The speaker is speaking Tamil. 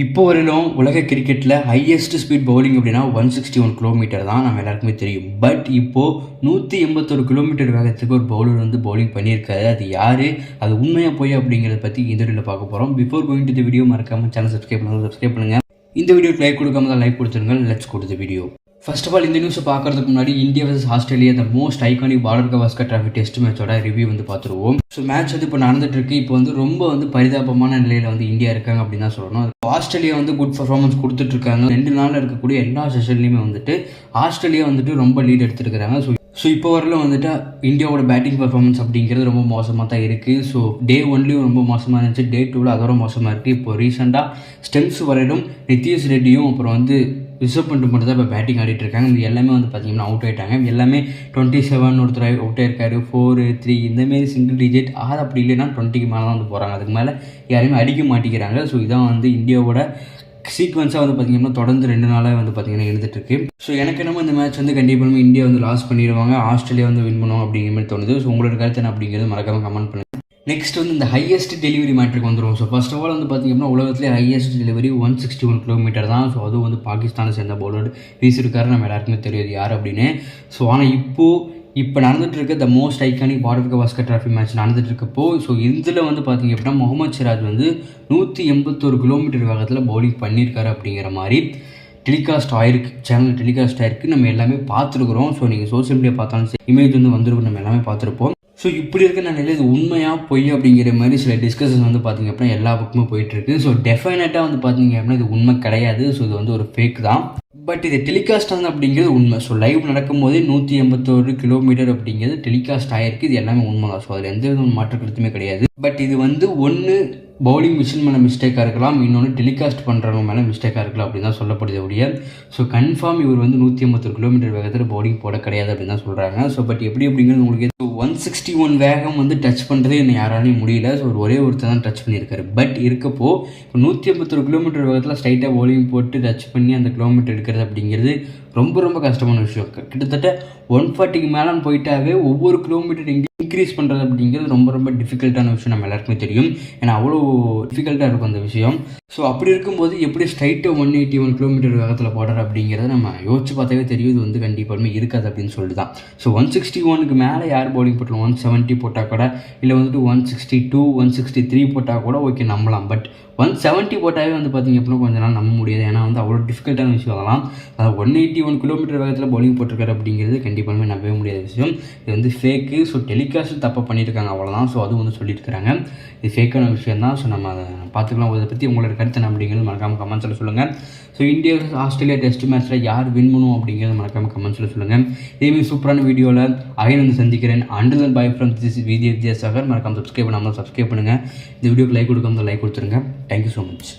இப்போ வரையிலும் உலக கிரிக்கெட்டில் ஹையஸ்ட் ஸ்பீட் பவுலிங் அப்படின்னா 161 கிலோமீட்டர் தான் நம்ம எல்லாருக்குமே தெரியும். பட் இப்போது 181 கிலோமீட்டர் வேகத்துக்கு ஒரு பவுலர் வந்து பவுலிங் பண்ணியிருக்காரு. அது யார், அது உண்மையாக போய் அப்படிங்கிறத பற்றி இந்த வீடியோவில் பார்க்க போகிறோம். Before going to the video மறக்காமல் சேனல் சப்ஸ்கிரைப் பண்ணுங்கள். இந்த வீடியோக்கு லைக் கொடுக்காம தான் லைக் கொடுத்துருங்க. Let's go to the video. First of all இந்த நியூஸை பார்க்கறதுக்கு முன்னாடி India vs Australia the most iconic Border Gavaskar trophy test மேட்சோட ரிவ்யூ வந்து பார்த்துருவோம். ஸோ மேட்ச் வந்து இப்போ நடந்துட்டு இருக்கு. இப்போ வந்து ரொம்ப பரிதாபமான நிலையில் வந்து இந்தியா இருக்காங்க அப்படின்னு தான் சொல்லணும். ஆஸ்திரேலியா வந்து குட் பர்ஃபார்மன்ஸ் கொடுத்துட்டு இருக்காங்க. 2 நாளில் இருக்கக்கூடிய எல்லா செஷன்லையுமே வந்துட்டு ஆஸ்திரேலியா வந்துட்டு ரொம்ப லீட் எடுத்துருக்காங்க. ஸோ இப்போ வரலும் வந்துட்டு இந்தியாவோட பேட்டிங் பர்ஃபார்மன்ஸ் அப்படிங்கிறது ரொம்ப மோசமாக தான் இருக்குது. ஸோ டே 1லேயும் ரொம்ப மோசமாக இருந்துச்சு, டே 2வில் அதோட மோசமாக இருக்குது. இப்போ ரீசெண்டாக ஸ்டெம்ஸ் வரையிலும் நிதிஷ் ரெட்டியும் அப்புறம் வந்து ரிசர்வ் பண்ணிட்டு மட்டும் தான் இப்போ பேட்டிங் ஆடிட்டு இருக்காங்க. இது எல்லாமே வந்து பார்த்தீங்கன்னா அவுட் ஆகிட்டாங்க. எல்லாமே 27 ஒருத்தர் அவுட் ஆயிருக்காரு, 4, 3 இந்தமாரி சிங்கிள் டிஜிட், 6 அப்படி இல்லைன்னா 20க்கு மேலே தான் வந்து போகிறாங்க. அதுக்கு மேலே யாரையுமே அடிக்க மாட்டேங்கிறாங்க. ஸோ இதான் வந்து இந்தியாவோட சீக்வன்ஸாக வந்து பார்த்திங்கன்னா தொடர்ந்து 2 நாளாக வந்து பார்த்திங்கன்னா இருந்துகிட்ருக்கு. ஸோ எனக்கு என்னமோ இந்த மேட்ச் வந்து கண்டிப்பாக இந்தியா வந்து லாஸ் பண்ணிடுவாங்க, ஆஸ்திரேலியா வந்து வின் பண்ணுவாங்க அப்படிங்கிற மாதிரி தோணுது. ஸோ உங்களோட கருத்து என்ன அப்படிங்கிறது மறக்காமல் கமெண்ட் பண்ணுங்கள். நெக்ஸ்ட் வந்து இந்த ஹையஸ்ட் டெலிவரி மேட்ருக்கு வந்துடும். ஸோ ஃபர்ஸ்ட் ஆஃப் ஆல் வந்து பார்த்திங்கன்னா உலகத்திலே ஹையஸ்ட் டெலிவரி 161 கிலோமீட்டர் தான். ஸோ அதுவும் வந்து பாகிஸ்தானை சேர்ந்த பவுலர் வீசிருக்காரு. நம்ம எல்லாருக்குமே தெரியாது யார் அப்படின்னு. ஸோ ஆனால் இப்போ நடந்துட்டு இருக்க த most iconic Border Gavaskar trophy match நடந்துட்டு இருக்கப்போ, ஸோ இதில் வந்து பார்த்திங்க அப்படின்னா முகமது சிராஜ் வந்து 181 கிலோமீட்டர் வேகத்தில் பவுலிங் பண்ணியிருக்காரு அப்படிங்கிற மாதிரி டெலிகாஸ்ட் ஆயிருக்கு, சேனல் டெலிகாஸ்ட் ஆயிருக்கு. நம்ம எல்லாமே பார்த்துருக்குறோம். ஸோ நீங்கள் சோஷியல் மீடியா பார்த்தாலும் சரி, இமேஜ் வந்து வந்துருக்கும், நம்ம எல்லாமே பார்த்துருப்போம். ஸோ இப்படி இருக்க நிலையில் இது உண்மையாக பொய் அப்படிங்கிற மாதிரி சில டிஸ்கஷன் வந்து பார்த்திங்க அப்படின்னா எல்லா பக்கமும் போயிட்டுருக்கு. ஸோ டெஃபினட்டாக வந்து பார்த்திங்க அப்படின்னா இது உண்மை கிடையாது. ஸோ இது வந்து ஒரு ஃபேக் தான். பட் இது டெலிகாஸ்ட் ஆகுது அப்படிங்கிறது உண்மை. ஸோ லைவ் நடக்கும்போதே 181 கிலோமீட்டர் அப்படிங்கிறது டெலிகாஸ்ட் ஆகிருக்கு. இது எல்லாமே உண்மை தான். ஸோ அதில் எந்த வித மாற்று கருத்துமே கிடையாது. பட் இது வந்து ஒன்று பவுலிங் மிஷின் மேலே மிஸ்டேக்காக இருக்கலாம், இன்னொன்று டெலிகாஸ்ட் பண்ணுறவங்க மேலே மிஸ்டேக்காக இருக்கலாம் அப்படின்னு தான் சொல்லப்படுது ஒழிய. ஸோ கன்ஃபார்ம் இவர் வந்து 181 கிலோமீட்டர் வேகத்தில் பவுலிங் போட கிடையாது அப்படின்னு தான் சொல்கிறாங்க. ஸோ பட் எப்படி அப்படிங்கிறது உங்களுக்கு 161 வேகம் வந்து டச் பண்ணுறது இன்னும் யாராலையும் முடியல. ஸோ ஒரே ஒருத்தர் தான் டச் பண்ணியிருக்காரு. பட் இருக்கப்போ இப்போ 181 கிலோமீட்டர் வேகத்தில் ஸ்ட்ரைட்டாக பவுலிங் போட்டு டச் பண்ணி அந்த கிலோமீட்டர் எடுக்கிறது அப்படிங்கிறது ரொம்ப கஷ்டமான விஷயம். கிட்டத்தட்ட 140க்கு மேலே போயிட்டாவே ஒவ்வொரு கிலோமீட்டர் இன்க்ரீஸ் பண்ணுறது அப்படிங்கிறது ரொம்ப டிஃபிகல்ட்டான விஷயம். நம்ம எல்லாருக்குமே தெரியும். ஏன்னா அவ்வளோ டிஃபிகல்ட்டாக இருக்கும் அந்த விஷயம். ஸோ அப்படி இருக்கும்போது எப்படி ஸ்ட்ரைட்டாக 181 கிலோமீட்டர் வேகத்தில் போடுற அப்படிங்கிறத நம்ம யோசிச்சு பார்த்தாவே தெரியும். இது வந்து கண்டிப்பாக இருக்காது அப்படின்னு சொல்லிட்டு தான். ஸோ 161க்கு மேலே யார் பவுலிங் போட்டலாம், 170 போட்டால் கூட, இல்லை வந்துட்டு 162 163 போட்டால் கூட ஓகே நம்பலாம். பட் 170 போட்டாவே வந்து பார்த்திங்க அப்படின்னா கொஞ்ச நாள் நம்ப முடியாது. ஏன்னா வந்து அவ்வளோ டிஃபிகல்ட்டான விஷயம் அதெல்லாம். அதாவது 181 கிலோமீட்டர் வேகத்தில் பவுலிங் போட்டிருக்காரு அப்படிங்கிறது கண்டிப்பாக நம்பவே முடியாத விஷயம். இது வந்து ஃபேக்கு. ஸோ டெலிகாஸ்ட் தப்பாக பண்ணியிருக்காங்க, அவ்வளோதான். ஸோ அதுவும் வந்து சொல்லியிருக்கிறாங்க. இது ஃபேக்கான விஷயம் தான். ஸோ நம்ம அதை பார்த்துக்கலாம். அதை பற்றி உங்களோட கருத்து என்ன அப்படிங்கிறது மறக்காமல் கமெண்ட்ஸில் சொல்லுங்கள். ஸோ இந்தியா ஆஸ்திரேலியா டெஸ்ட் மேட்ச்சில் யார் வின் பண்ணுவோம் அப்படிங்கிறது மறக்காமல் கமெண்ட்ஸில் சொல்லுங்கள். இதேமாதிரி சூப்பரான வீடியோவில் அகைன் வந்து சந்திக்கிறேன். Until and by from this Vidyasagar. மறக்காமல் சப்ஸ்கிரைப் பண்ணாமல் சப்ஸ்கிரைப் பண்ணுங்கள். இந்த வீடியோக்கு லைக் கொடுக்காம லைக் கொடுத்துருங்க. Thank you so much.